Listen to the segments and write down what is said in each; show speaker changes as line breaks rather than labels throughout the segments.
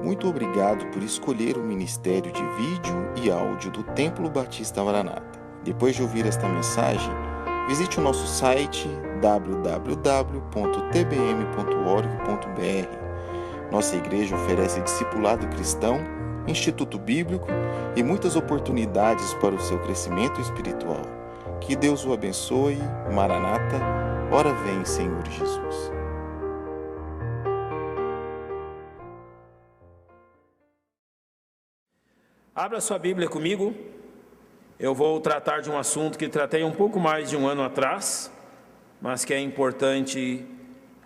Muito obrigado por escolher o Ministério de Vídeo e Áudio do Templo Batista Maranata. Depois de ouvir esta mensagem, visite o nosso site www.tbm.org.br. Nossa igreja oferece discipulado cristão, instituto bíblico e muitas oportunidades para o seu crescimento espiritual. Que Deus o abençoe. Maranata, ora vem, Senhor Jesus.
Abra sua Bíblia comigo. Eu vou tratar de um assunto que tratei um pouco mais de um ano atrás, mas que é importante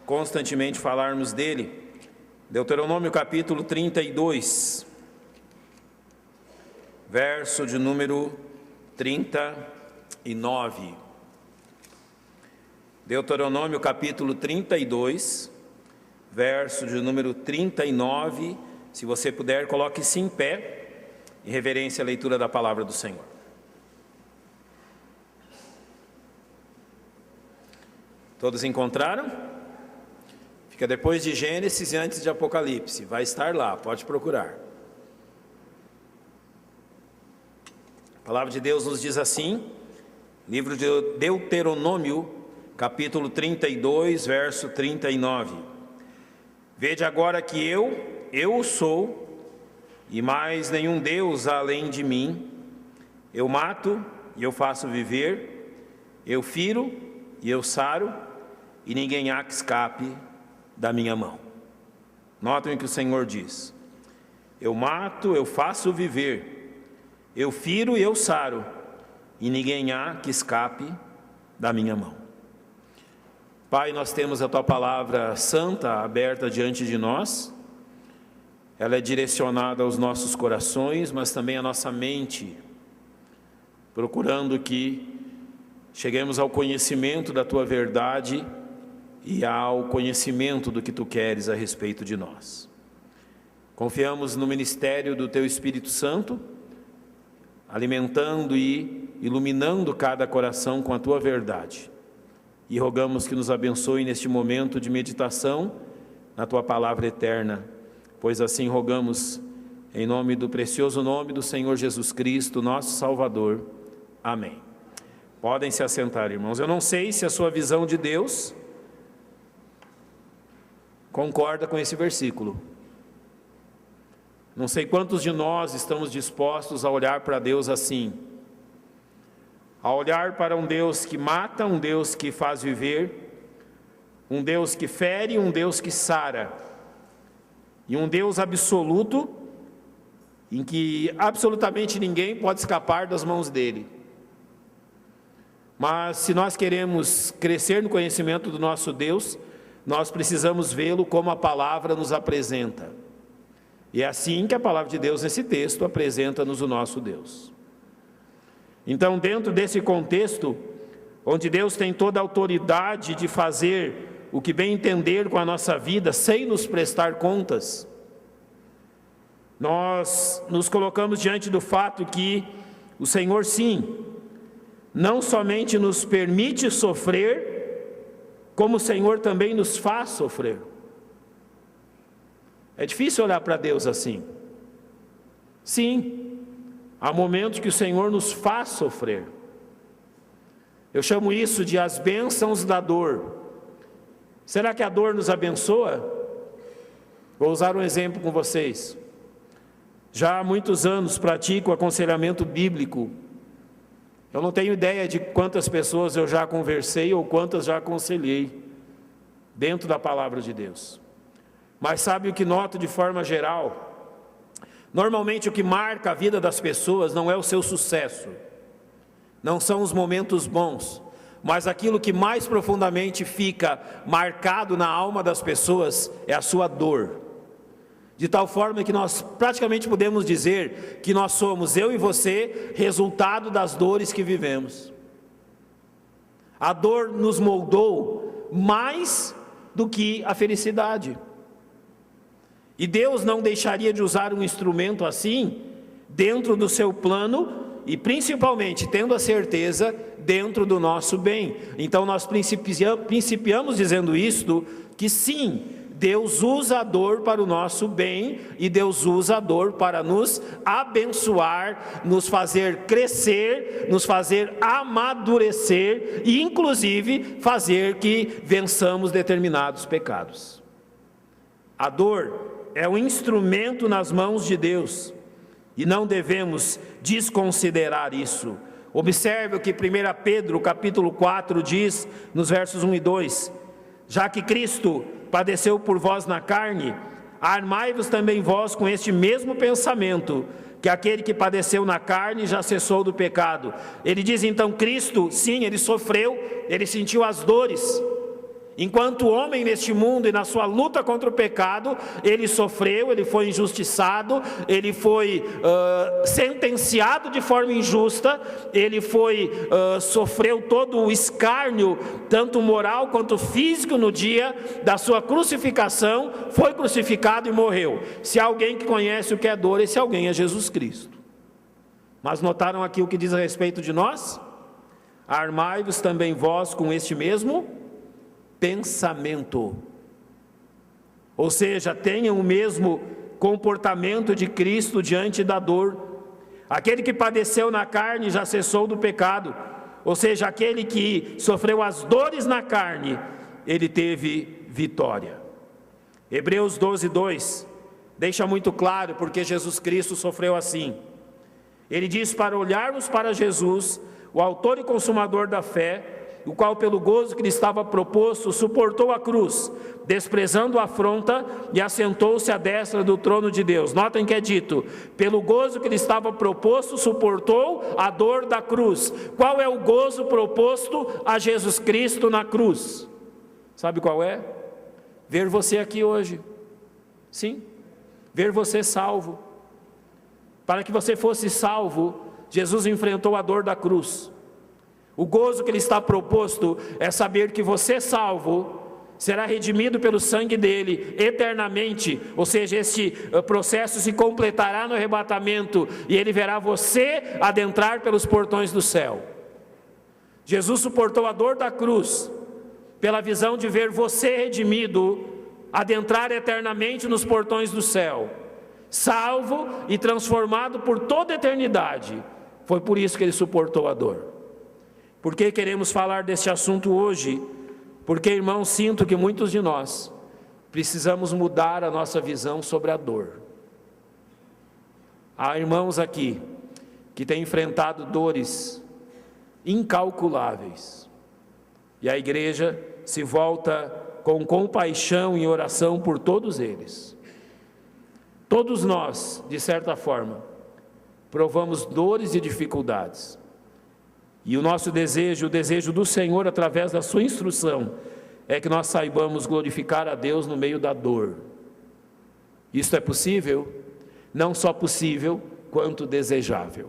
constantemente falarmos dele. Deuteronômio capítulo 32, verso de número 39. Deuteronômio capítulo 32, verso de número 39. Se você puder, coloque-se em pé, em reverência à leitura da palavra do Senhor. Todos encontraram? Fica depois de Gênesis e antes de Apocalipse. Vai estar lá, pode procurar. A palavra de Deus nos diz assim, livro de Deuteronômio, capítulo 32, verso 39. Vede agora que eu sou, e mais nenhum Deus além de mim. Eu mato e eu faço viver, eu firo e eu saro, e ninguém há que escape da minha mão. Notem o que o Senhor diz: eu mato, eu faço viver, eu firo e eu saro, e ninguém há que escape da minha mão. Pai, nós temos a Tua palavra santa aberta diante de nós. Ela é direcionada aos nossos corações, mas também à nossa mente, procurando que cheguemos ao conhecimento da Tua verdade e ao conhecimento do que Tu queres a respeito de nós. Confiamos no ministério do Teu Espírito Santo, alimentando e iluminando cada coração com a Tua verdade. E rogamos que nos abençoe neste momento de meditação na Tua palavra eterna, pois assim rogamos em nome do precioso nome do Senhor Jesus Cristo, nosso Salvador. Amém. Podem se assentar, irmãos. Eu não sei se a sua visão de Deus concorda com esse versículo. Não sei quantos de nós estamos dispostos a olhar para Deus assim, a olhar para um Deus que mata, um Deus que faz viver, um Deus que fere, um Deus que sara, e um Deus absoluto, em que absolutamente ninguém pode escapar das mãos dele. Mas se nós queremos crescer no conhecimento do nosso Deus, nós precisamos vê-lo como a palavra nos apresenta. E é assim que a palavra de Deus nesse texto apresenta-nos o nosso Deus. Então, dentro desse contexto, onde Deus tem toda a autoridade de fazer o que bem entender com a nossa vida, sem nos prestar contas, nós nos colocamos diante do fato que o Senhor, sim, não somente nos permite sofrer, como o Senhor também nos faz sofrer. É difícil olhar para Deus assim. Sim, há momentos que o Senhor nos faz sofrer. Eu chamo isso de as bênçãos da dor. Será que a dor nos abençoa? Vou usar um exemplo com vocês. Já há muitos anos pratico aconselhamento bíblico. Eu não tenho ideia de quantas pessoas eu já conversei ou quantas já aconselhei dentro da palavra de Deus. Mas sabe o que noto de forma geral? Normalmente o que marca a vida das pessoas não é o seu sucesso, não são os momentos bons, mas aquilo que mais profundamente fica marcado na alma das pessoas é a sua dor. De tal forma que nós praticamente podemos dizer que nós somos, eu e você, resultado das dores que vivemos. A dor nos moldou mais do que a felicidade. E Deus não deixaria de usar um instrumento assim, dentro do seu plano, e principalmente, tendo a certeza, dentro do nosso bem. Então nós principiamos dizendo isto, que sim, Deus usa a dor para o nosso bem e Deus usa a dor para nos abençoar, nos fazer crescer, nos fazer amadurecer e inclusive fazer que vençamos determinados pecados. A dor é um instrumento nas mãos de Deus e não devemos desconsiderar isso. Observe o que 1 Pedro capítulo 4 diz nos versos 1 e 2: já que Cristo padeceu por vós na carne, armai-vos também vós com este mesmo pensamento, que aquele que padeceu na carne já cessou do pecado. Ele diz então, Cristo, sim, ele sofreu, ele sentiu as dores. Enquanto homem neste mundo e na sua luta contra o pecado, ele sofreu, ele foi injustiçado, ele foi sentenciado de forma injusta, ele sofreu todo o escárnio, tanto moral quanto físico, no dia da sua crucificação, foi crucificado e morreu. Se há alguém que conhece o que é dor, esse alguém é Jesus Cristo. Mas notaram aqui o que diz a respeito de nós? Armai-vos também vós com este mesmo pensamento, ou seja, tenham o mesmo comportamento de Cristo diante da dor. Aquele que padeceu na carne já cessou do pecado, ou seja, aquele que sofreu as dores na carne, ele teve vitória. Hebreus 12:2 deixa muito claro porque Jesus Cristo sofreu assim. Ele diz para olharmos para Jesus, o autor e consumador da fé, o qual pelo gozo que lhe estava proposto, suportou a cruz, desprezando a afronta, e assentou-se à destra do trono de Deus. Notem que é dito, pelo gozo que lhe estava proposto, suportou a dor da cruz. Qual é o gozo proposto a Jesus Cristo na cruz? Sabe qual é? Ver você aqui hoje. Sim, ver você salvo. Para que você fosse salvo, Jesus enfrentou a dor da cruz. O gozo que lhe está proposto é saber que você salvo, será redimido pelo sangue dele eternamente, ou seja, este processo se completará no arrebatamento e ele verá você adentrar pelos portões do céu. Jesus suportou a dor da cruz pela visão de ver você redimido, adentrar eternamente nos portões do céu, salvo e transformado por toda a eternidade. Foi por isso que ele suportou a dor. Por que queremos falar deste assunto hoje? Porque, irmãos, sinto que muitos de nós precisamos mudar a nossa visão sobre a dor. Há irmãos aqui que têm enfrentado dores incalculáveis, e a igreja se volta com compaixão e oração por todos eles. Todos nós, de certa forma, provamos dores e dificuldades. E o nosso desejo, o desejo do Senhor, através da sua instrução, é que nós saibamos glorificar a Deus no meio da dor. Isto é possível? Não só possível, quanto desejável.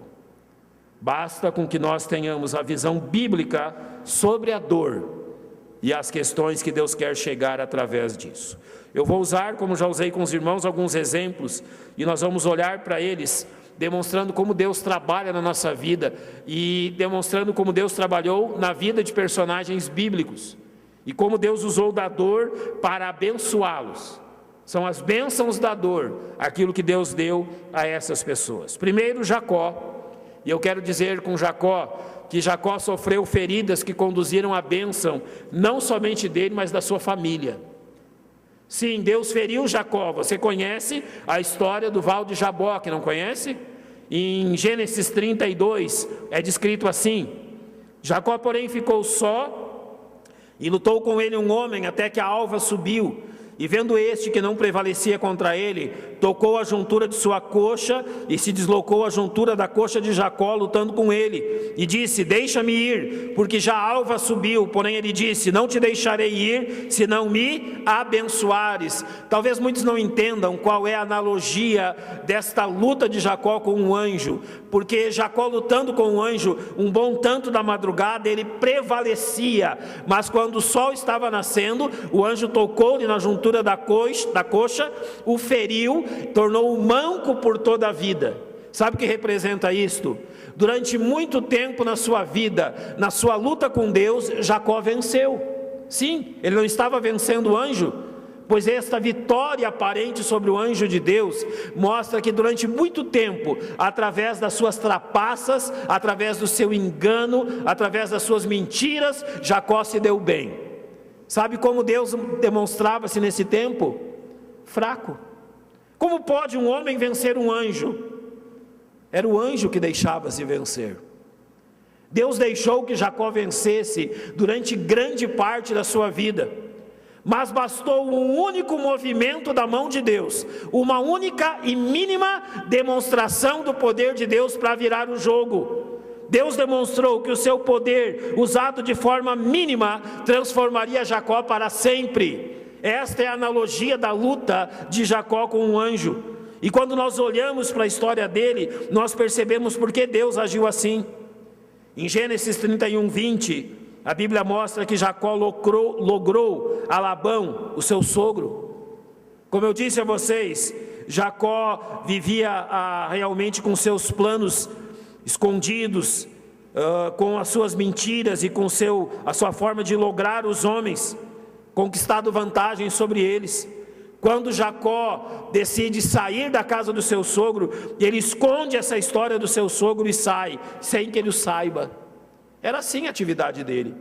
Basta com que nós tenhamos a visão bíblica sobre a dor e as questões que Deus quer chegar através disso. Eu vou usar, como já usei com os irmãos, alguns exemplos, e nós vamos olhar para eles, demonstrando como Deus trabalha na nossa vida e demonstrando como Deus trabalhou na vida de personagens bíblicos e como Deus usou da dor para abençoá-los. São as bênçãos da dor, aquilo que Deus deu a essas pessoas. Primeiro, Jacó, e eu quero dizer com Jacó, que Jacó sofreu feridas que conduziram à bênção, não somente dele, mas da sua família. Sim, Deus feriu Jacó. Você conhece a história do Val de Jaboque, não conhece? Em Gênesis 32 é descrito assim: Jacó, porém, ficou só e lutou com ele um homem até que a alva subiu. E vendo este que não prevalecia contra ele, tocou a juntura de sua coxa e se deslocou a juntura da coxa de Jacó, lutando com ele. E disse: deixa-me ir, porque já a alva subiu. Porém ele disse: não te deixarei ir, se não me abençoares. Talvez muitos não entendam qual é a analogia desta luta de Jacó com um anjo. Porque Jacó lutando com um anjo, um bom tanto da madrugada, ele prevalecia. Mas quando o sol estava nascendo, o anjo tocou-lhe na juntura da coxa, o feriu, tornou-o manco por toda a vida. Sabe o que representa isto? Durante muito tempo na sua vida, na sua luta com Deus, Jacó venceu. Sim, ele não estava vencendo o anjo, pois esta vitória aparente sobre o anjo de Deus mostra que durante muito tempo, através das suas trapaças, através do seu engano, através das suas mentiras, Jacó se deu bem. Sabe como Deus demonstrava-se nesse tempo? Fraco. Como pode um homem vencer um anjo? Era o anjo que deixava-se vencer. Deus deixou que Jacó vencesse durante grande parte da sua vida, mas bastou um único movimento da mão de Deus, uma única e mínima demonstração do poder de Deus para virar o jogo. Deus demonstrou que o seu poder, usado de forma mínima, transformaria Jacó para sempre. Esta é a analogia da luta de Jacó com um anjo. E quando nós olhamos para a história dele, nós percebemos por que Deus agiu assim. Em Gênesis 31, 20, a Bíblia mostra que Jacó logrou a Labão, o seu sogro. Como eu disse a vocês, Jacó vivia realmente com seus planos escondidos, com as suas mentiras e com a sua forma de lograr os homens, conquistado vantagem sobre eles. Quando Jacó decide sair da casa do seu sogro, ele esconde essa história do seu sogro e sai, sem que ele o saiba. Era assim a atividade dele.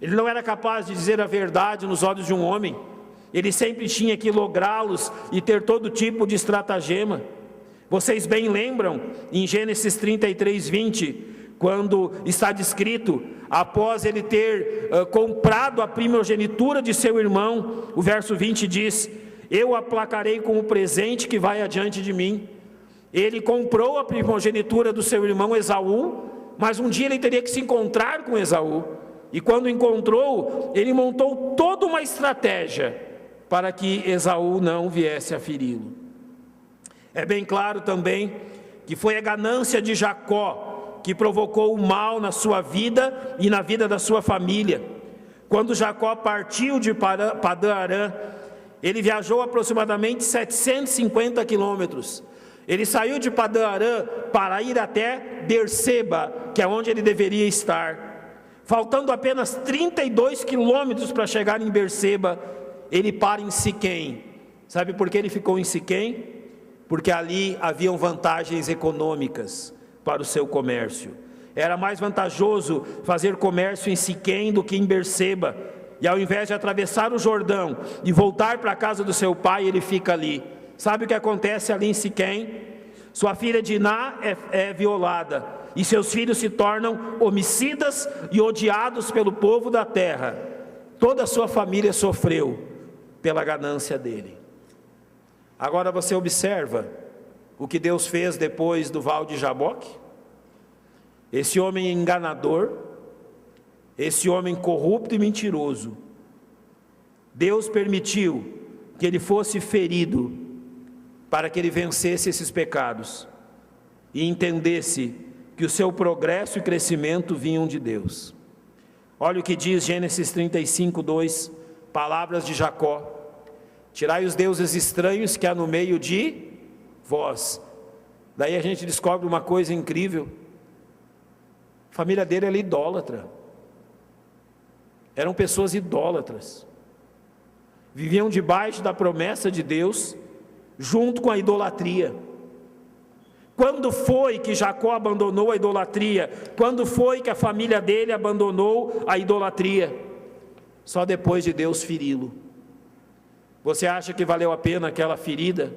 Ele não era capaz de dizer a verdade nos olhos de um homem. Ele sempre tinha que lográ-los e ter todo tipo de estratagema. Vocês bem lembram, em Gênesis 33, 20, quando está descrito, após ele ter comprado a primogenitura de seu irmão, o verso 20 diz: eu aplacarei com o presente que vai adiante de mim. Ele comprou a primogenitura do seu irmão Esaú, mas um dia ele teria que se encontrar com Esaú, e quando encontrou, ele montou toda uma estratégia para que Esaú não viesse a feri-lo. É bem claro também que foi a ganância de Jacó que provocou o mal na sua vida e na vida da sua família. Quando Jacó partiu de Padã-Arã, ele viajou aproximadamente 750 quilômetros. Ele saiu de Padã-Arã para ir até Berseba, que é onde ele deveria estar. Faltando apenas 32 quilômetros para chegar em Berseba, ele para em Siquém. Sabe por que ele ficou em Siquém? Porque ali haviam vantagens econômicas para o seu comércio. Era mais vantajoso fazer comércio em Siquém do que em Berseba. E ao invés de atravessar o Jordão e voltar para a casa do seu pai, ele fica ali. Sabe o que acontece ali em Siquém? Sua filha Diná é violada, e seus filhos se tornam homicidas e odiados pelo povo da terra. Toda a sua família sofreu pela ganância dele. Agora você observa o que Deus fez depois do Val de Jaboque? Esse homem enganador, esse homem corrupto e mentiroso, Deus permitiu que ele fosse ferido para que ele vencesse esses pecados e entendesse que o seu progresso e crescimento vinham de Deus. Olha o que diz Gênesis 35, 2, palavras de Jacó: tirai os deuses estranhos que há no meio de vós. Daí a gente descobre uma coisa incrível: a família dele era idólatra. Eram pessoas idólatras, viviam debaixo da promessa de Deus, junto com a idolatria. Quando foi que Jacó abandonou a idolatria? Quando foi que a família dele abandonou a idolatria? Só depois de Deus feri-lo. Você acha que valeu a pena aquela ferida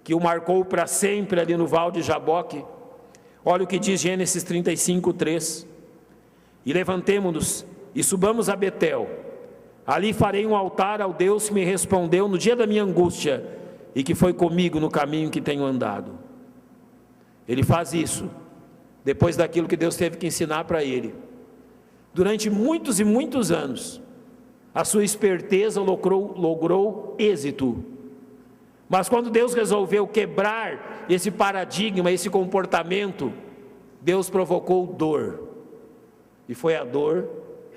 que o marcou para sempre ali no Val de Jaboque? Olha o que diz Gênesis 35, 3: e levantemo-nos e subamos a Betel, ali farei um altar ao Deus que me respondeu no dia da minha angústia e que foi comigo no caminho que tenho andado. Ele faz isso depois daquilo que Deus teve que ensinar para ele. Durante muitos e muitos anos, a sua esperteza logrou êxito. Mas quando Deus resolveu quebrar esse paradigma, esse comportamento, Deus provocou dor. E foi a dor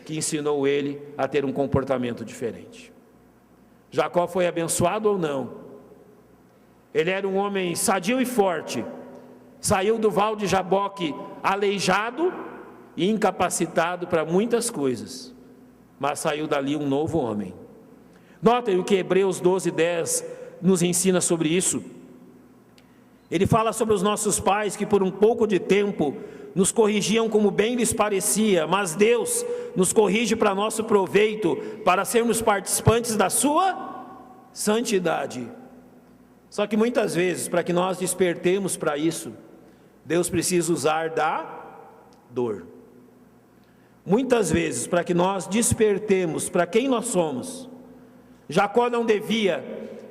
que ensinou ele a ter um comportamento diferente. Jacó foi abençoado ou não? Ele era um homem sadio e forte. Saiu do Val de Jaboque aleijado e incapacitado para muitas coisas, mas saiu dali um novo homem. Notem o que Hebreus 12:10 nos ensina sobre isso. Ele fala sobre os nossos pais que por um pouco de tempo nos corrigiam como bem lhes parecia, mas Deus nos corrige para nosso proveito, para sermos participantes da sua santidade. Só que muitas vezes, para que nós despertemos para isso, Deus precisa usar da dor. Muitas vezes, para que nós despertemos para quem nós somos, Jacó não devia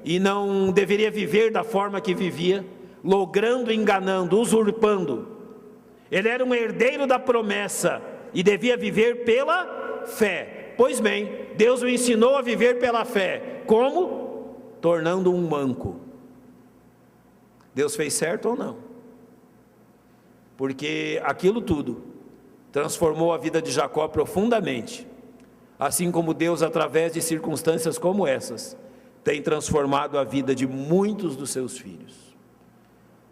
e não deveria viver da forma que vivia, logrando, enganando, usurpando. Ele era um herdeiro da promessa e devia viver pela fé. Pois bem, Deus o ensinou a viver pela fé. Como? Tornando um manco. Deus fez certo ou não? Porque aquilo tudo transformou a vida de Jacó profundamente. Assim como Deus, através de circunstâncias como essas, tem transformado a vida de muitos dos seus filhos.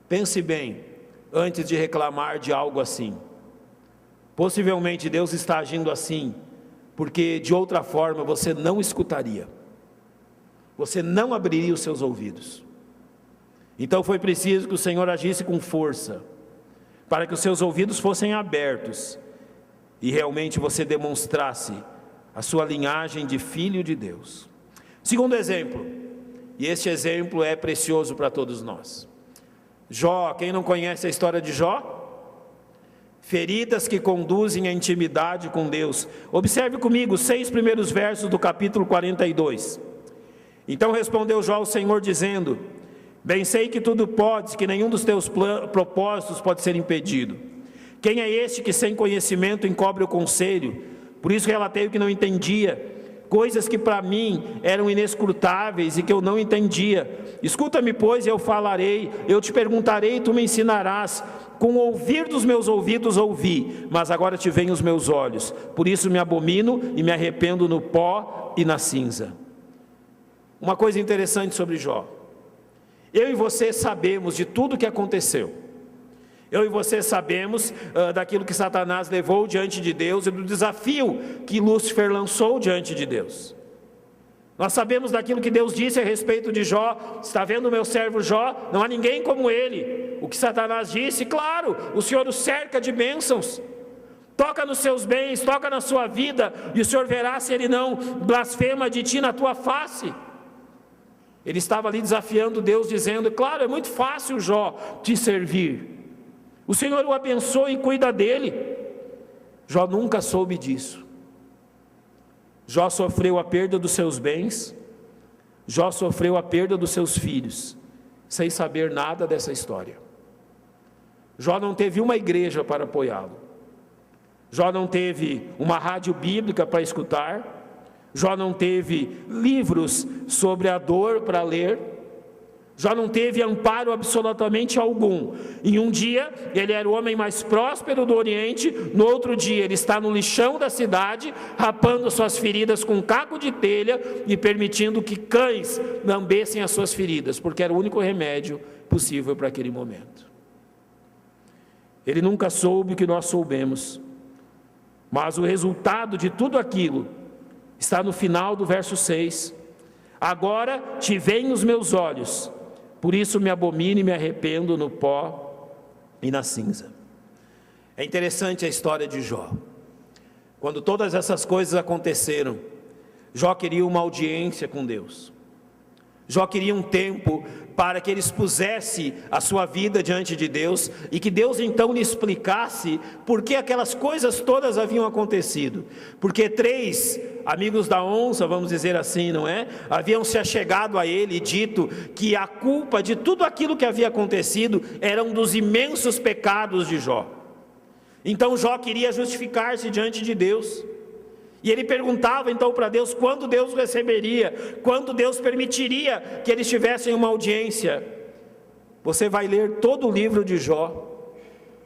Pense bem, antes de reclamar de algo assim. Possivelmente Deus está agindo assim, porque de outra forma você não escutaria. Você não abriria os seus ouvidos. Então foi preciso que o Senhor agisse com força, para que os seus ouvidos fossem abertos, e realmente você demonstrasse a sua linhagem de filho de Deus. Segundo exemplo, e este exemplo é precioso para todos nós. Jó, quem não conhece a história de Jó? Feridas que conduzem à intimidade com Deus. Observe comigo os 6 primeiros versos do capítulo 42. Então respondeu Jó ao Senhor dizendo: bem sei que tudo podes, que nenhum dos teus propósitos pode ser impedido. Quem é este que sem conhecimento encobre o conselho? Por isso relatei o que não entendia, coisas que para mim eram inescrutáveis e que eu não entendia. Escuta-me, pois, e eu falarei, eu te perguntarei e tu me ensinarás. Com o ouvir dos meus ouvidos ouvi, mas agora te veem os meus olhos. Por isso me abomino e me arrependo no pó e na cinza. Uma coisa interessante sobre Jó. Eu e você sabemos de tudo o que aconteceu. Eu e você sabemos daquilo que Satanás levou diante de Deus e do desafio que Lúcifer lançou diante de Deus. Nós sabemos daquilo que Deus disse a respeito de Jó. Está vendo o meu servo Jó? Não há ninguém como ele. O que Satanás disse, claro, o Senhor o cerca de bênçãos. Toca nos seus bens, toca na sua vida, e o Senhor verá se ele não blasfema de ti na tua face. Ele estava ali desafiando Deus, dizendo: claro, é muito fácil, Jó, te servir. O Senhor o abençoa e cuida dele. Jó nunca soube disso. Jó sofreu a perda dos seus bens, Jó sofreu a perda dos seus filhos, sem saber nada dessa história. Jó não teve uma igreja para apoiá-lo. Jó não teve uma rádio bíblica para escutar. Jó não teve livros sobre a dor para ler. Jó não teve amparo absolutamente algum. Em um dia, ele era o homem mais próspero do Oriente. No outro dia, ele está no lixão da cidade, rapando suas feridas com um caco de telha e permitindo que cães lambessem as suas feridas, porque era o único remédio possível para aquele momento. Ele nunca soube o que nós soubemos, mas o resultado de tudo aquilo está no final do verso 6. Agora te veem os meus olhos, por isso me abomino e me arrependo no pó e na cinza. É interessante a história de Jó. Quando todas essas coisas aconteceram, Jó queria uma audiência com Deus. Jó queria um tempo para que ele expusesse a sua vida diante de Deus e que Deus então lhe explicasse por que aquelas coisas todas haviam acontecido. Porque 3 amigos da onça, vamos dizer assim, não é? Haviam se achegado a ele e dito que a culpa de tudo aquilo que havia acontecido era um dos imensos pecados de Jó. Então Jó queria justificar-se diante de Deus. E ele perguntava então para Deus quando Deus o receberia, quando Deus permitiria que eles tivessem uma audiência. Você vai ler todo o livro de Jó.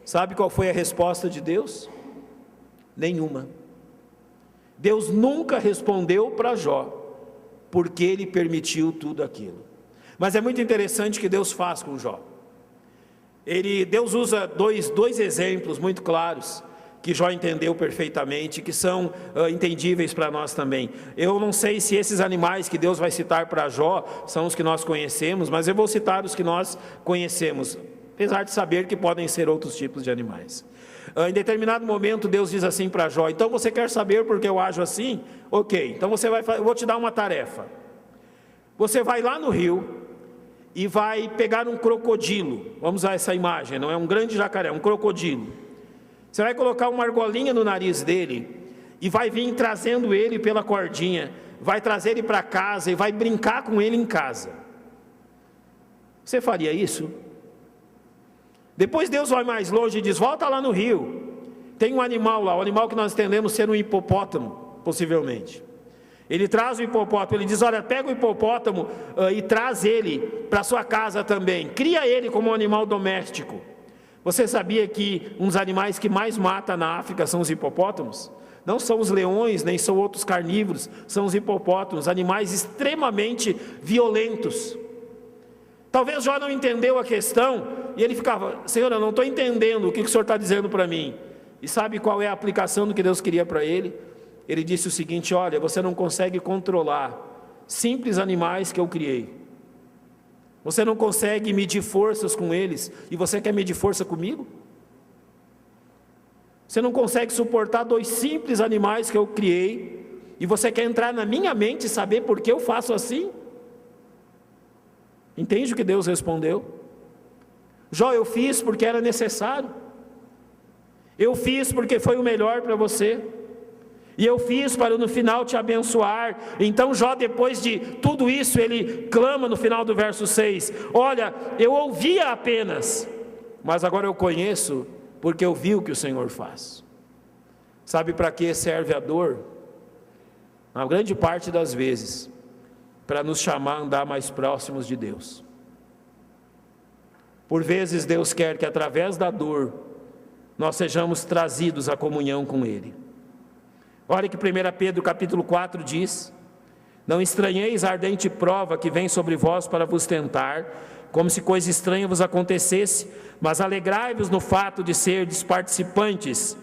Sabe qual foi a resposta de Deus? Nenhuma. Deus nunca respondeu para Jó, porque ele permitiu tudo aquilo. Mas é muito interessante o que Deus faz com Jó. Deus usa dois exemplos muito claros, que Jó entendeu perfeitamente, que são entendíveis para nós também. Eu não sei se esses animais que Deus vai citar para Jó são os que nós conhecemos, mas eu vou citar os que nós conhecemos, apesar de saber que podem ser outros tipos de animais. Em determinado momento Deus diz assim para Jó: então você quer saber por que eu ajo assim? Ok, então eu vou te dar uma tarefa. Você vai lá no rio e vai pegar um crocodilo. Vamos usar essa imagem, não é um grande jacaré, um crocodilo. Você vai colocar uma argolinha no nariz dele e vai vir trazendo ele pela cordinha, vai trazer ele para casa e vai brincar com ele em casa. Você faria isso? Depois Deus vai mais longe e diz: volta lá no rio, tem um animal lá, o animal que nós entendemos ser um hipopótamo, possivelmente. Ele traz o hipopótamo, ele diz: olha, pega o hipopótamo e traz ele para sua casa também, cria ele como um animal doméstico. Você sabia que um dos animais que mais mata na África são os hipopótamos? Não são os leões, nem são outros carnívoros, são os hipopótamos, animais extremamente violentos. Talvez Jó não entendeu a questão, e ele ficava: Senhor, eu não estou entendendo o que o Senhor está dizendo para mim. E sabe qual é a aplicação do que Deus queria para ele? Ele disse o seguinte: olha, você não consegue controlar simples animais que eu criei. Você não consegue medir forças com eles, e você quer medir força comigo? Você não consegue suportar 2 simples animais que eu criei, e você quer entrar na minha mente e saber por que eu faço assim? Entende o que Deus respondeu? Jó, eu fiz porque era necessário. Eu fiz porque foi o melhor para você. E eu fiz para no final te abençoar. Então Jó, depois de tudo isso, ele clama no final do verso 6: olha, eu ouvia apenas, mas agora eu conheço, porque eu vi o que o Senhor faz. Sabe para que serve a dor? Na grande parte das vezes, para nos chamar a andar mais próximos de Deus. Por vezes Deus quer que através da dor nós sejamos trazidos à comunhão com Ele. Olha que 1 Pedro capítulo 4 diz: não estranheis a ardente prova que vem sobre vós para vos tentar, como se coisa estranha vos acontecesse, mas alegrai-vos no fato de serdes participantes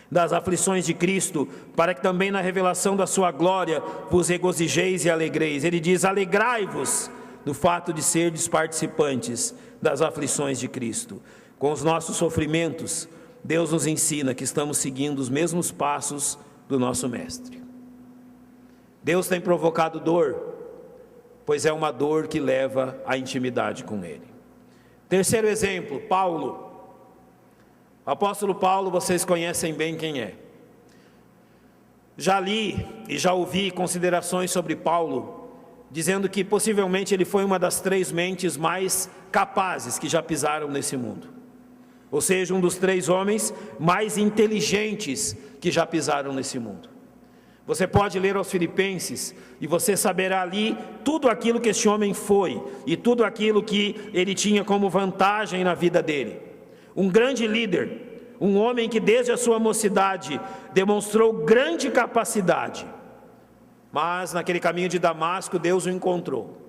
das aflições de Cristo, para que também na revelação da sua glória vos regozijeis e alegreis. Ele diz: alegrai-vos no fato de serdes participantes das aflições de Cristo. Com os nossos sofrimentos, Deus nos ensina que estamos seguindo os mesmos passos do nosso Mestre. Deus tem provocado dor, pois é uma dor que leva à intimidade com Ele. Terceiro exemplo, Paulo. O apóstolo Paulo, vocês conhecem bem quem é. Já li e já ouvi considerações sobre Paulo, dizendo que possivelmente ele foi uma das 3 mentes mais capazes que já pisaram nesse mundo. Ou seja, um dos 3 homens mais inteligentes que já pisaram nesse mundo. Você pode ler aos Filipenses e você saberá ali tudo aquilo que este homem foi e tudo aquilo que ele tinha como vantagem na vida dele. Um grande líder, um homem que desde a sua mocidade demonstrou grande capacidade, mas naquele caminho de Damasco Deus o encontrou.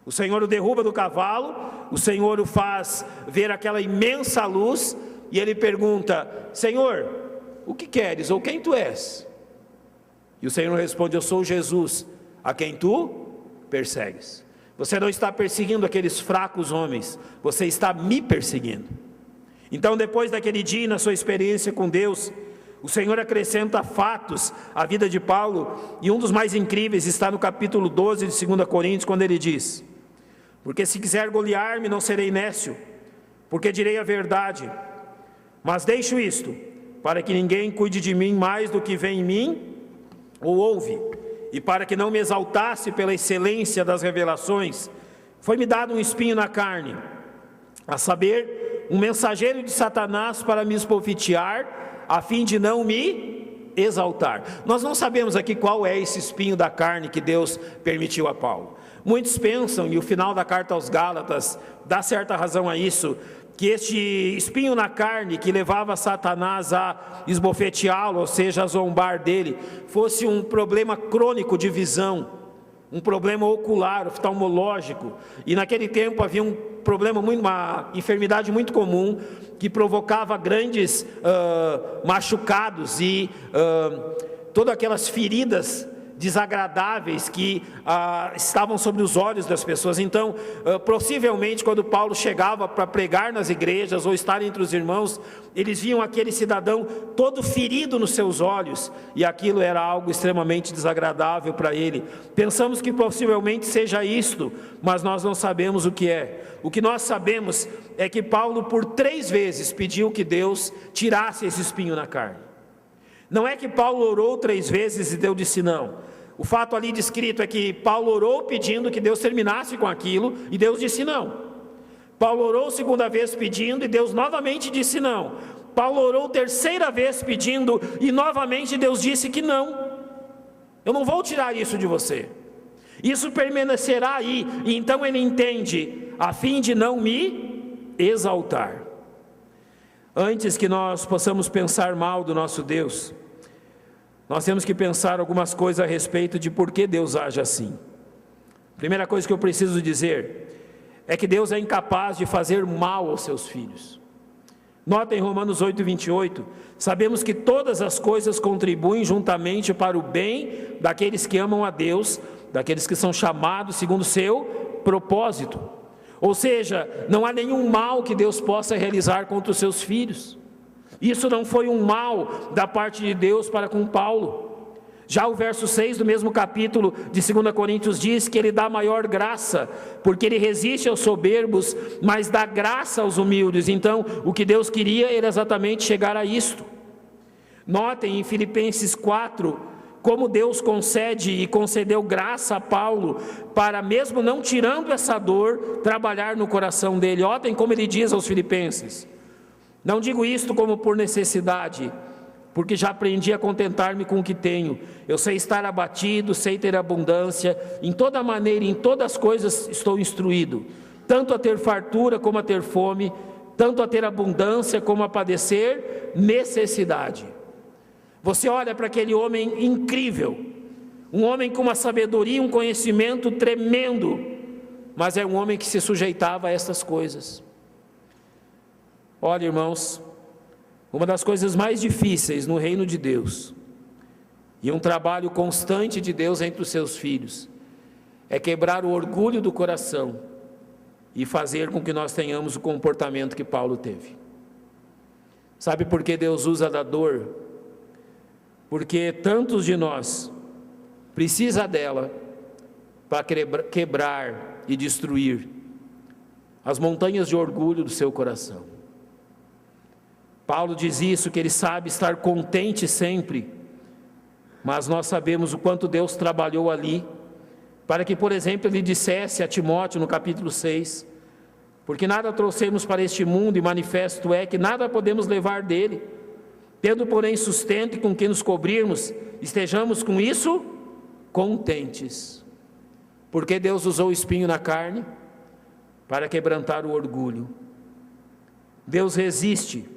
O Senhor o derruba do cavalo, o Senhor o faz ver aquela imensa luz, e ele pergunta: Senhor, o que queres, ou quem tu és? E o Senhor responde: eu sou Jesus, a quem tu persegues. Você não está perseguindo aqueles fracos homens, você está me perseguindo. Então, depois daquele dia, na sua experiência com Deus, o Senhor acrescenta fatos à vida de Paulo, e um dos mais incríveis está no capítulo 12 de 2 Coríntios, quando ele diz: porque se quiser golear-me, não serei nécio, porque direi a verdade, mas deixo isto, para que ninguém cuide de mim mais do que vê em mim ou ouve, e para que não me exaltasse pela excelência das revelações, foi-me dado um espinho na carne, a saber, um mensageiro de Satanás para me esbofetear, a fim de não me exaltar. Nós não sabemos aqui qual é esse espinho da carne que Deus permitiu a Paulo. Muitos pensam, e o final da carta aos Gálatas dá certa razão a isso, que este espinho na carne que levava Satanás a esbofeteá-lo, ou seja, a zombar dele, fosse um problema crônico de visão, um problema ocular, oftalmológico. E naquele tempo havia problema, uma enfermidade muito comum, que provocava grandes machucados e todas aquelas feridas desagradáveis que estavam sobre os olhos das pessoas. Então, possivelmente, quando Paulo chegava para pregar nas igrejas ou estar entre os irmãos, eles viam aquele cidadão todo ferido nos seus olhos, e aquilo era algo extremamente desagradável para ele. Pensamos que possivelmente seja isto, mas nós não sabemos o que é. O que nós sabemos é que Paulo por 3 vezes pediu que Deus tirasse esse espinho na carne. Não é que Paulo orou 3 vezes e Deus disse não. O fato ali descrito é que Paulo orou pedindo que Deus terminasse com aquilo e Deus disse não. Paulo orou 2ª vez pedindo e Deus novamente disse não. Paulo orou 3ª vez pedindo e novamente Deus disse que não. Eu não vou tirar isso de você. Isso permanecerá aí. E então ele entende, a fim de não me exaltar. Antes que nós possamos pensar mal do nosso Deus, nós temos que pensar algumas coisas a respeito de por que Deus age assim. Primeira coisa que eu preciso dizer é que Deus é incapaz de fazer mal aos seus filhos. Notem Romanos 8:28, sabemos que todas as coisas contribuem juntamente para o bem daqueles que amam a Deus, daqueles que são chamados segundo o seu propósito. Ou seja, não há nenhum mal que Deus possa realizar contra os seus filhos. Isso não foi um mal da parte de Deus para com Paulo. Já o verso 6 do mesmo capítulo de 2 Coríntios diz que ele dá maior graça, porque ele resiste aos soberbos, mas dá graça aos humildes. Então, o que Deus queria era exatamente chegar a isto. Notem em Filipenses 4, como Deus concede e concedeu graça a Paulo, para mesmo não tirando essa dor, trabalhar no coração dele. Notem como ele diz aos filipenses: não digo isto como por necessidade, porque já aprendi a contentar-me com o que tenho. Eu sei estar abatido, sei ter abundância, em toda maneira, em todas as coisas estou instruído, tanto a ter fartura como a ter fome, tanto a ter abundância como a padecer necessidade. Você olha para aquele homem incrível, um homem com uma sabedoria, um conhecimento tremendo, mas é um homem que se sujeitava a essas coisas. Olha, irmãos, uma das coisas mais difíceis no reino de Deus, e um trabalho constante de Deus entre os seus filhos, é quebrar o orgulho do coração e fazer com que nós tenhamos o comportamento que Paulo teve. Sabe por que Deus usa da dor? Porque tantos de nós precisa dela para quebrar e destruir as montanhas de orgulho do seu coração. Paulo diz isso, que ele sabe estar contente sempre, mas nós sabemos o quanto Deus trabalhou ali, para que, por exemplo, ele dissesse a Timóteo no capítulo 6, porque nada trouxemos para este mundo e manifesto é que nada podemos levar dele, tendo porém sustento e com que nos cobrirmos, estejamos com isso contentes. Porque Deus usou o espinho na carne para quebrantar o orgulho. Deus resiste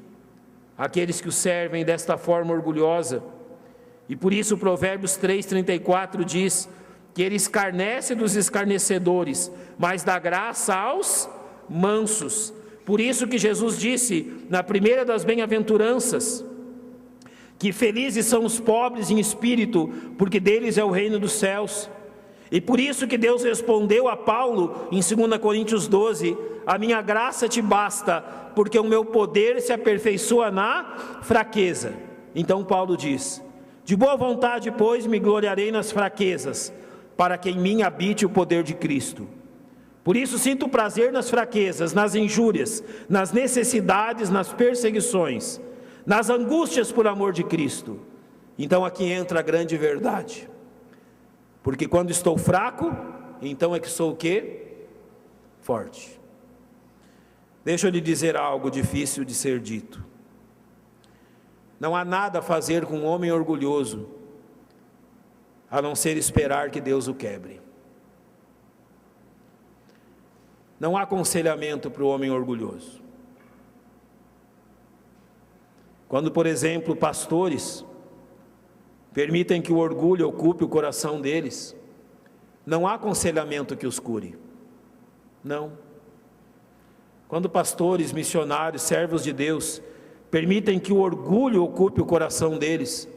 àqueles que o servem desta forma orgulhosa, e por isso Provérbios 3:34 diz que ele escarnece dos escarnecedores, mas dá graça aos mansos. Por isso que Jesus disse na primeira das bem-aventuranças, que felizes são os pobres em espírito, porque deles é o reino dos céus. E por isso que Deus respondeu a Paulo em 2 Coríntios 12, a minha graça te basta, porque o meu poder se aperfeiçoa na fraqueza. Então Paulo diz, de boa vontade, pois, me gloriarei nas fraquezas, para que em mim habite o poder de Cristo. Por isso sinto prazer nas fraquezas, nas injúrias, nas necessidades, nas perseguições, nas angústias por amor de Cristo. Então aqui entra a grande verdade, porque quando estou fraco, então é que sou o quê? Forte. Deixa eu lhe dizer algo difícil de ser dito. Não há nada a fazer com um homem orgulhoso, a não ser esperar que Deus o quebre. Não há aconselhamento para o homem orgulhoso. Quando, por exemplo, pastores permitem que o orgulho ocupe o coração deles, não há aconselhamento que os cure. Não. Quando pastores, missionários, servos de Deus permitem que o orgulho ocupe o coração deles,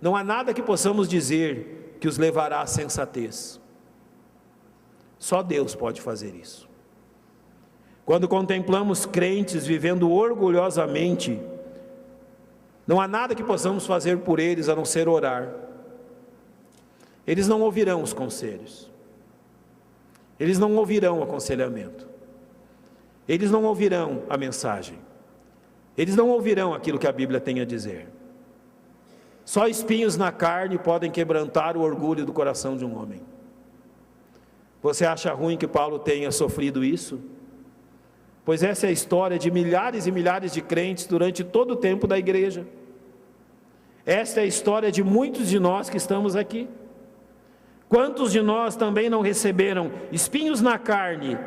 não há nada que possamos dizer que os levará à sensatez. Só Deus pode fazer isso. Quando contemplamos crentes vivendo orgulhosamente, não há nada que possamos fazer por eles a não ser orar. Eles não ouvirão os conselhos. Eles não ouvirão o aconselhamento. Eles não ouvirão a mensagem. Eles não ouvirão aquilo que a Bíblia tem a dizer. Só espinhos na carne podem quebrantar o orgulho do coração de um homem. Você acha ruim que Paulo tenha sofrido isso? Pois essa é a história de milhares e milhares de crentes durante todo o tempo da igreja. Esta é a história de muitos de nós que estamos aqui. Quantos de nós também não receberam espinhos na carne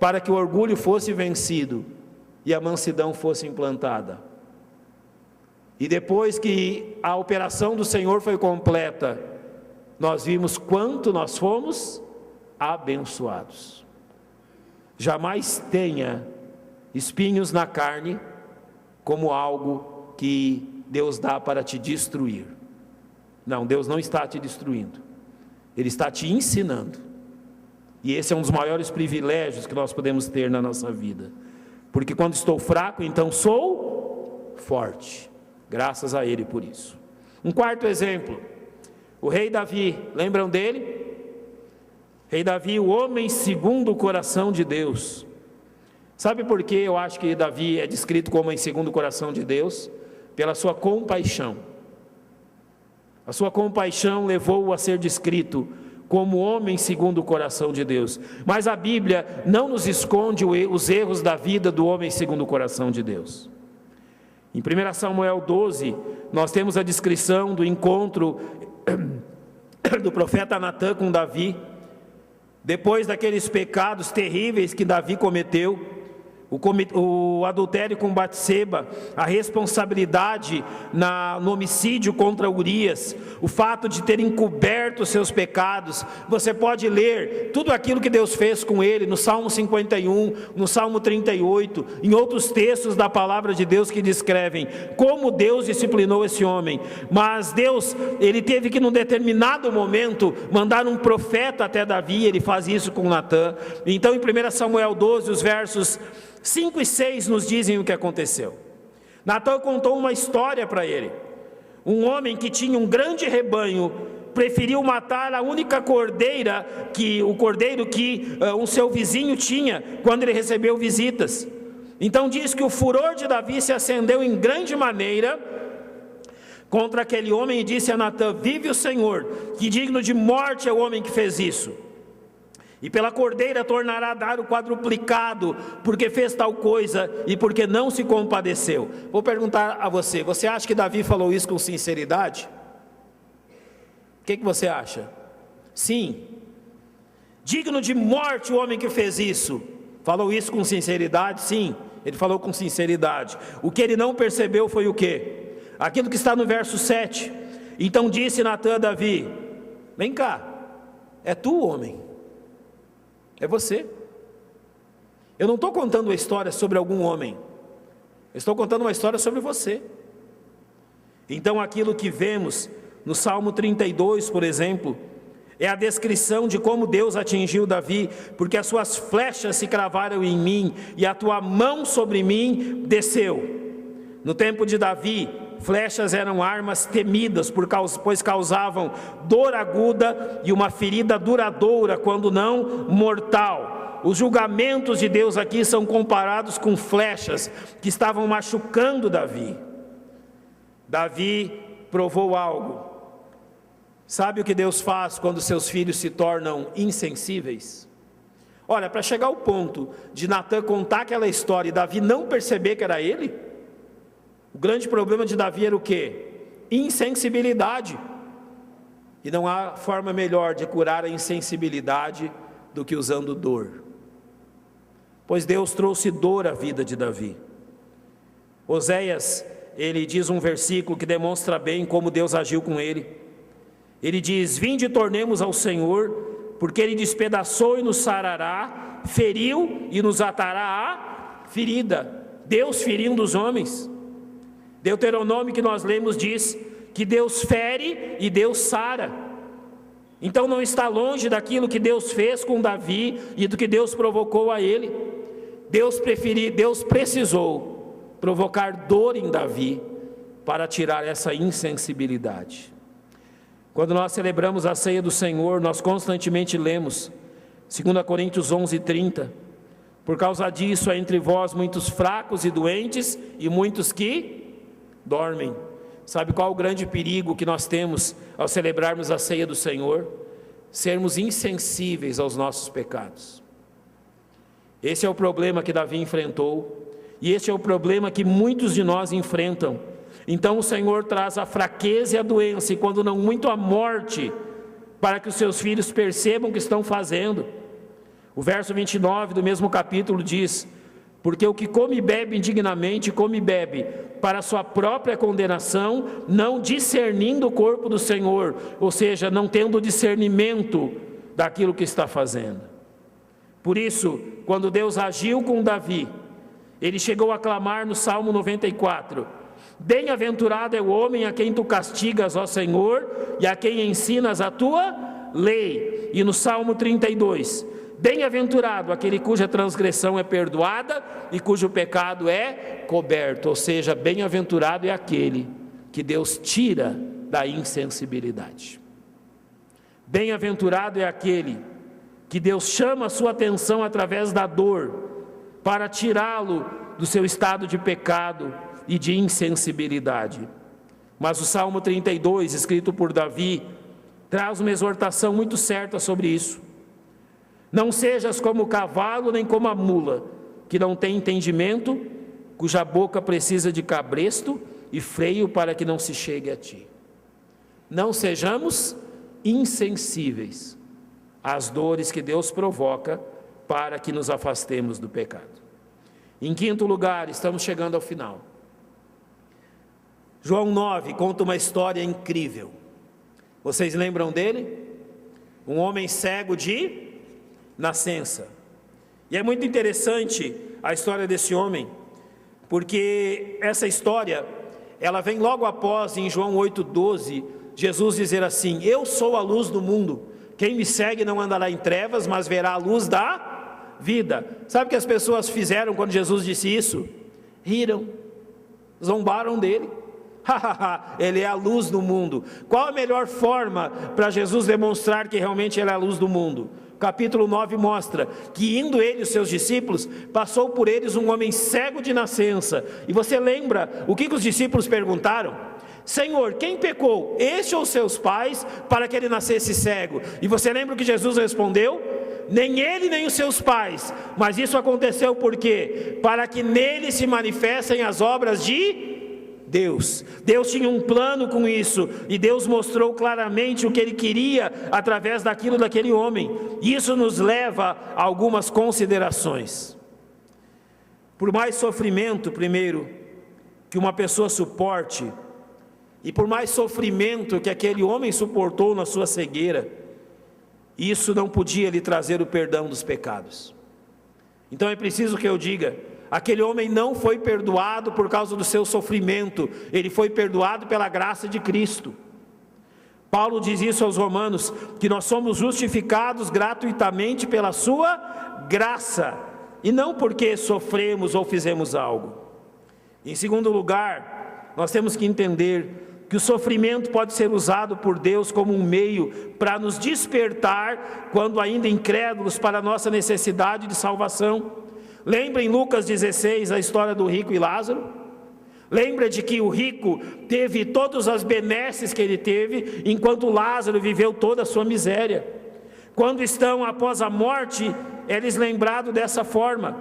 para que o orgulho fosse vencido e a mansidão fosse implantada? E depois que a operação do Senhor foi completa, nós vimos quanto nós fomos abençoados. Jamais tenha espinhos na carne como algo que Deus dá para te destruir. Não, Deus não está te destruindo. Ele está te ensinando. E esse é um dos maiores privilégios que nós podemos ter na nossa vida. Porque quando estou fraco, então sou forte. Graças a Ele por isso. Um quarto exemplo. O rei Davi, lembram dele? Rei Davi, o homem segundo o coração de Deus. Sabe por que eu acho que Davi é descrito como homem segundo o coração de Deus? Pela sua compaixão. A sua compaixão levou-o a ser descrito como homem segundo o coração de Deus. Mas a Bíblia não nos esconde os erros da vida do homem segundo o coração de Deus. Em 1 Samuel 12, nós temos a descrição do encontro do profeta Natã com Davi. Depois daqueles pecados terríveis que Davi cometeu, o adultério com Batseba, a responsabilidade no homicídio contra Urias, o fato de ter encoberto seus pecados. Você pode ler tudo aquilo que Deus fez com ele no Salmo 51, no Salmo 38, em outros textos da palavra de Deus que descrevem como Deus disciplinou esse homem. Mas Deus, ele teve que num determinado momento mandar um profeta até Davi. Ele faz isso com Natã. Então em 1 Samuel 12, os versos 5 e 6 nos dizem o que aconteceu. Natã contou uma história para ele. Um homem que tinha um grande rebanho preferiu matar a única cordeira o cordeiro que o seu vizinho tinha quando ele recebeu visitas. Então diz que o furor de Davi se acendeu em grande maneira contra aquele homem e disse a Natã: vive o Senhor, que digno de morte é o homem que fez isso. E pela cordeira tornará a dar o quadruplicado, porque fez tal coisa e porque não se compadeceu. Vou perguntar a você, você acha que Davi falou isso com sinceridade? O que você acha? Sim. Digno de morte o homem que fez isso. Falou isso com sinceridade? Sim, ele falou com sinceridade. O que ele não percebeu foi o quê? Aquilo que está no verso 7. Então disse Natã a Davi: vem cá, é tu, homem. É você. Eu não estou contando uma história sobre algum homem. Eu estou contando uma história sobre você. Então aquilo que vemos no Salmo 32, por exemplo, é a descrição de como Deus atingiu Davi, porque as suas flechas se cravaram em mim e a tua mão sobre mim desceu. No tempo de Davi, flechas eram armas temidas, pois causavam dor aguda e uma ferida duradoura, quando não mortal. Os julgamentos de Deus aqui são comparados com flechas que estavam machucando Davi. Davi provou algo. Sabe o que Deus faz quando seus filhos se tornam insensíveis? Olha, para chegar ao ponto de Natã contar aquela história e Davi não perceber que era ele, o grande problema de Davi era o quê? Insensibilidade. E não há forma melhor de curar a insensibilidade do que usando dor. Pois Deus trouxe dor à vida de Davi. Oséias, ele diz um versículo que demonstra bem como Deus agiu com ele. Ele diz: vinde e tornemos ao Senhor, porque Ele despedaçou e nos sarará, feriu e nos atará a ferida, Deus ferindo os homens. Deuteronômio que nós lemos diz que Deus fere e Deus sara. Então não está longe daquilo que Deus fez com Davi e do que Deus provocou a ele. Deus precisou provocar dor em Davi para tirar essa insensibilidade. Quando nós celebramos a ceia do Senhor, nós constantemente lemos 2 Coríntios 11:30. Por causa disso há entre vós muitos fracos e doentes e muitos que dormem. Sabe qual o grande perigo que nós temos ao celebrarmos a ceia do Senhor? Sermos insensíveis aos nossos pecados. Esse é o problema que Davi enfrentou, e esse é o problema que muitos de nós enfrentam. Então o Senhor traz a fraqueza e a doença, e quando não muito a morte, para que os seus filhos percebam o que estão fazendo. O verso 29 do mesmo capítulo diz: porque o que come e bebe indignamente, come e bebe para a sua própria condenação, não discernindo o corpo do Senhor, ou seja, não tendo discernimento daquilo que está fazendo. Por isso, quando Deus agiu com Davi, ele chegou a clamar no Salmo 94: bem-aventurado é o homem a quem tu castigas, ó Senhor, e a quem ensinas a tua lei. E no Salmo 32: bem-aventurado aquele cuja transgressão é perdoada e cujo pecado é coberto. Ou seja, bem-aventurado é aquele que Deus tira da insensibilidade. Bem-aventurado é aquele que Deus chama a sua atenção através da dor para tirá-lo do seu estado de pecado e de insensibilidade. Mas o Salmo 32, escrito por Davi, traz uma exortação muito certa sobre isso. Não sejas como o cavalo nem como a mula, que não tem entendimento, cuja boca precisa de cabresto e freio para que não se chegue a ti. Não sejamos insensíveis às dores que Deus provoca para que nos afastemos do pecado. Em quinto lugar, estamos chegando ao final. João 9 conta uma história incrível. Vocês lembram dele? Um homem cego de nascença. E é muito interessante a história desse homem, porque essa história, ela vem logo após, em João 8,12, Jesus dizer assim: eu sou a luz do mundo, quem me segue não andará em trevas, mas verá a luz da vida. Sabe o que as pessoas fizeram quando Jesus disse isso? Riram, zombaram dele. Ele é a luz do mundo. Qual a melhor forma para Jesus demonstrar que realmente ele é a luz do mundo? Capítulo 9 mostra que, indo ele e os seus discípulos, passou por eles um homem cego de nascença. E você lembra o que os discípulos perguntaram? Senhor, quem pecou, este ou seus pais, para que ele nascesse cego? E você lembra o que Jesus respondeu? Nem ele nem os seus pais, mas isso aconteceu por quê? Para que nele se manifestem as obras de Deus. Deus tinha um plano com isso, e Deus mostrou claramente o que Ele queria através daquele homem. Isso nos leva a algumas considerações. Por mais sofrimento, primeiro, que uma pessoa suporte, e por mais sofrimento que aquele homem suportou na sua cegueira, isso não podia lhe trazer o perdão dos pecados. Então é preciso que eu diga: aquele homem não foi perdoado por causa do seu sofrimento, ele foi perdoado pela graça de Cristo. Paulo diz isso aos Romanos, que nós somos justificados gratuitamente pela sua graça, e não porque sofremos ou fizemos algo. Em segundo lugar, nós temos que entender que o sofrimento pode ser usado por Deus como um meio para nos despertar, quando ainda incrédulos, para a nossa necessidade de salvação. Lembra em Lucas 16 a história do rico e Lázaro? Lembra de que o rico teve todas as benesses que ele teve, enquanto Lázaro viveu toda a sua miséria. Quando estão após a morte, eles lembrados dessa forma: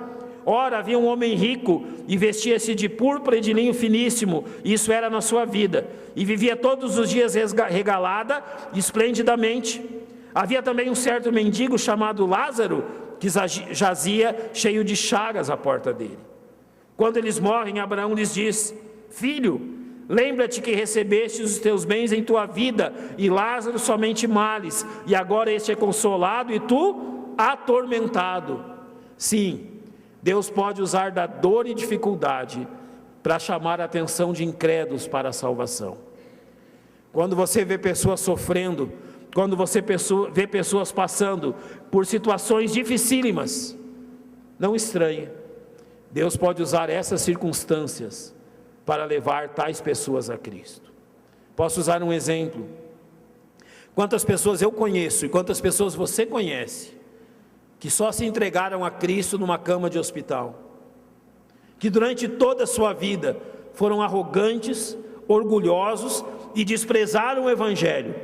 ora, havia um homem rico e vestia-se de púrpura e de linho finíssimo, isso era na sua vida, e vivia todos os dias regalada e esplendidamente. Havia também um certo mendigo chamado Lázaro, que jazia cheio de chagas à porta dele. Quando eles morrem, Abraão lhes diz: filho, lembra-te que recebeste os teus bens em tua vida, e Lázaro somente males, e agora este é consolado e tu atormentado. Sim, Deus pode usar da dor e dificuldade para chamar a atenção de incrédulos para a salvação. Quando você vê pessoas sofrendo, quando você vê pessoas passando por situações dificílimas, não estranhe. Deus pode usar essas circunstâncias para levar tais pessoas a Cristo. Posso usar um exemplo. Quantas pessoas eu conheço e quantas pessoas você conhece que só se entregaram a Cristo numa cama de hospital, que durante toda a sua vida foram arrogantes, orgulhosos e desprezaram o Evangelho,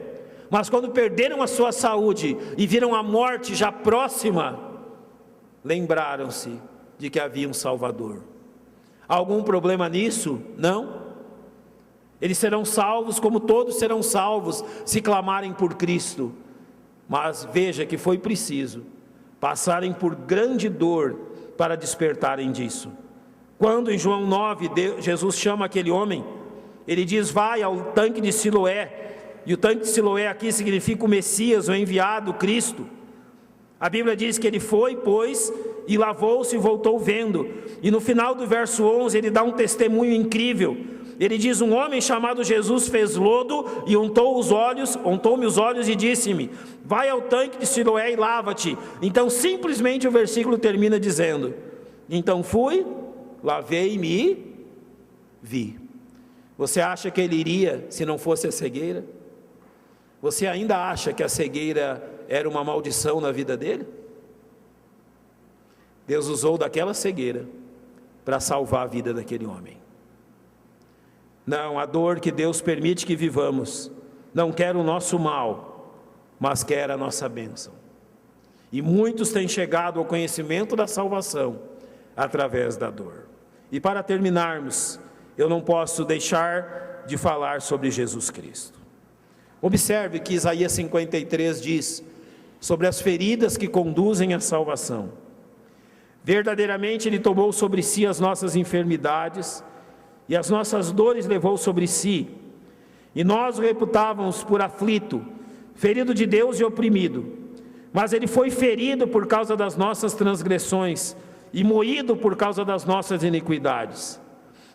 mas quando perderam a sua saúde e viram a morte já próxima, lembraram-se de que havia um Salvador. Há algum problema nisso? Não. Eles serão salvos como todos serão salvos se clamarem por Cristo, mas veja que foi preciso passarem por grande dor para despertarem disso. Quando em João 9, Jesus chama aquele homem, ele diz: vai ao tanque de Siloé, e o tanque de Siloé aqui significa o Messias, o enviado, Cristo. A Bíblia diz que ele foi, pois, e lavou-se e voltou vendo, e no final do verso 11 ele dá um testemunho incrível. Ele diz: um homem chamado Jesus fez lodo e untou-me os olhos e disse-me: vai ao tanque de Siloé e lava-te. Então simplesmente o versículo termina dizendo: então fui, lavei-me e vi. Você acha que ele iria se não fosse a cegueira? Você ainda acha que a cegueira era uma maldição na vida dele? Deus usou daquela cegueira para salvar a vida daquele homem. Não, a dor que Deus permite que vivamos não quer o nosso mal, mas quer a nossa bênção. E muitos têm chegado ao conhecimento da salvação através da dor. E para terminarmos, eu não posso deixar de falar sobre Jesus Cristo. Observe que Isaías 53 diz sobre as feridas que conduzem à salvação. Verdadeiramente Ele tomou sobre si as nossas enfermidades e as nossas dores levou sobre si, e nós o reputávamos por aflito, ferido de Deus e oprimido, mas Ele foi ferido por causa das nossas transgressões e moído por causa das nossas iniquidades.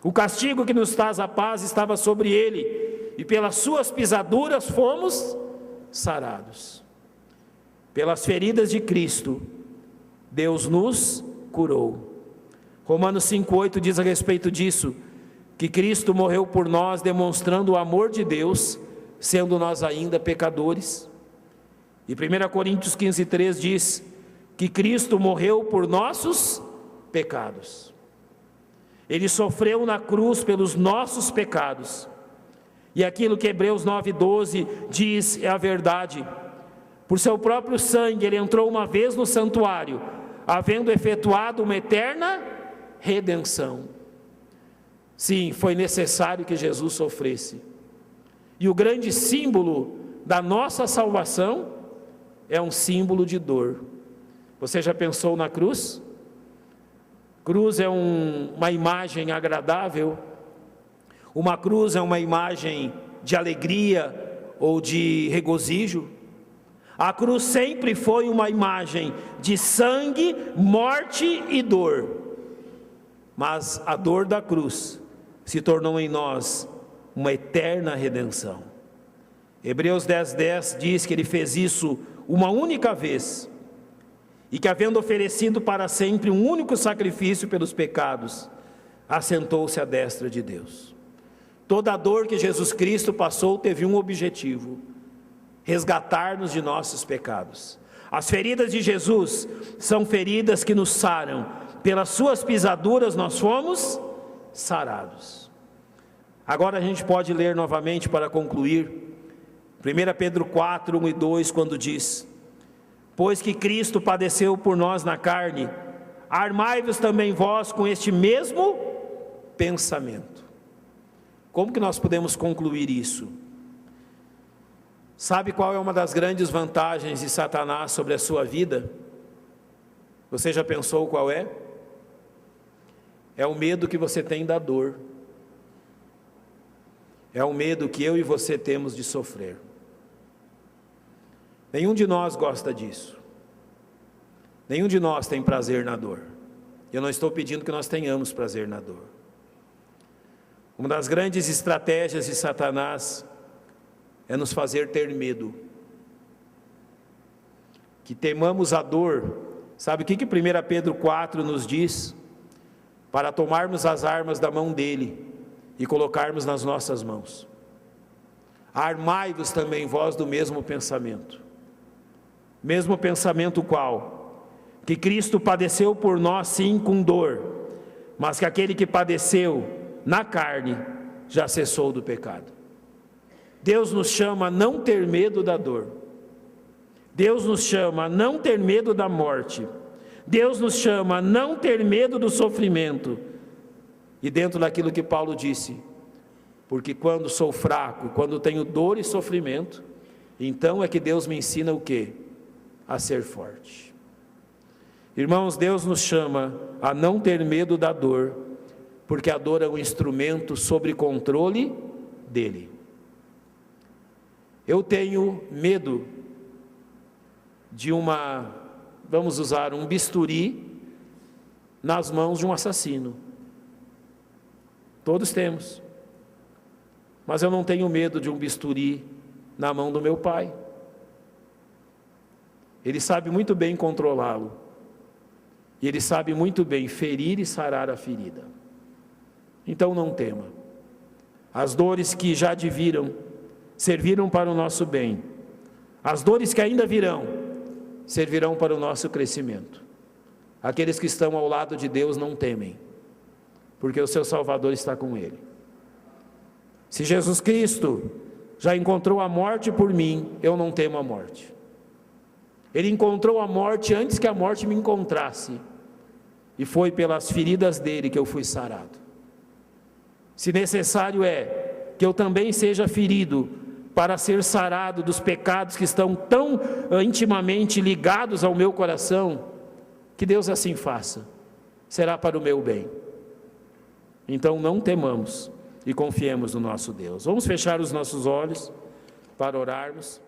O castigo que nos traz a paz estava sobre Ele, e pelas suas pisaduras fomos sarados. Pelas feridas de Cristo, Deus nos curou. Romanos 5,8 diz a respeito disso, que Cristo morreu por nós, demonstrando o amor de Deus, sendo nós ainda pecadores. E 1 Coríntios 15,3 diz que Cristo morreu por nossos pecados. Ele sofreu na cruz pelos nossos pecados. E aquilo que Hebreus 9,12 diz é a verdade. Por seu próprio sangue Ele entrou uma vez no santuário, havendo efetuado uma eterna redenção. Sim, foi necessário que Jesus sofresse. E o grande símbolo da nossa salvação é um símbolo de dor. Você já pensou na cruz? Cruz é uma imagem agradável. Uma cruz é uma imagem de alegria ou de regozijo. A cruz sempre foi uma imagem de sangue, morte e dor. Mas a dor da cruz se tornou em nós uma eterna redenção. Hebreus 10,10 diz que Ele fez isso uma única vez, e que havendo oferecido para sempre um único sacrifício pelos pecados, assentou-se à destra de Deus. Toda a dor que Jesus Cristo passou teve um objetivo: resgatar-nos de nossos pecados. As feridas de Jesus são feridas que nos saram. Pelas suas pisaduras nós fomos sarados. Agora a gente pode ler novamente para concluir 1 Pedro 4, 1 e 2, quando diz: pois que Cristo padeceu por nós na carne, armai-vos também vós com este mesmo pensamento. Como que nós podemos concluir isso? Sabe qual é uma das grandes vantagens de Satanás sobre a sua vida? Você já pensou qual é? É o medo que você tem da dor. É o medo que eu e você temos de sofrer. Nenhum de nós gosta disso. Nenhum de nós tem prazer na dor. Eu não estou pedindo que nós tenhamos prazer na dor. Uma das grandes estratégias de Satanás é nos fazer ter medo. Que temamos a dor. Sabe o que 1 Pedro 4 nos diz? Para tomarmos as armas da mão dele e colocarmos nas nossas mãos. Armai-vos também vós do mesmo pensamento. Mesmo pensamento qual? Que Cristo padeceu por nós sim com dor, mas que aquele que padeceu na carne já cessou do pecado. Deus nos chama a não ter medo da dor. Deus nos chama a não ter medo da morte. Deus nos chama a não ter medo do sofrimento. E dentro daquilo que Paulo disse, porque quando sou fraco, quando tenho dor e sofrimento, então é que Deus me ensina o quê? A ser forte. Irmãos, Deus nos chama a não ter medo da dor, porque a dor é um instrumento sob controle dele. Eu tenho medo de vamos usar um bisturi nas mãos de um assassino. Todos temos. Mas eu não tenho medo de um bisturi na mão do meu pai. Ele sabe muito bem controlá-lo. E ele sabe muito bem ferir e sarar a ferida. Então não tema. As dores que já adviram serviram para o nosso bem. As dores que ainda virão servirão para o nosso crescimento. Aqueles que estão ao lado de Deus não temem, porque o seu Salvador está com ele. Se Jesus Cristo já encontrou a morte por mim, eu não temo a morte. Ele encontrou a morte antes que a morte me encontrasse, e foi pelas feridas dele que eu fui sarado. Se necessário é que eu também seja ferido para ser sarado dos pecados que estão tão intimamente ligados ao meu coração, que Deus assim faça, será para o meu bem. Então não temamos e confiemos no nosso Deus. Vamos fechar os nossos olhos para orarmos.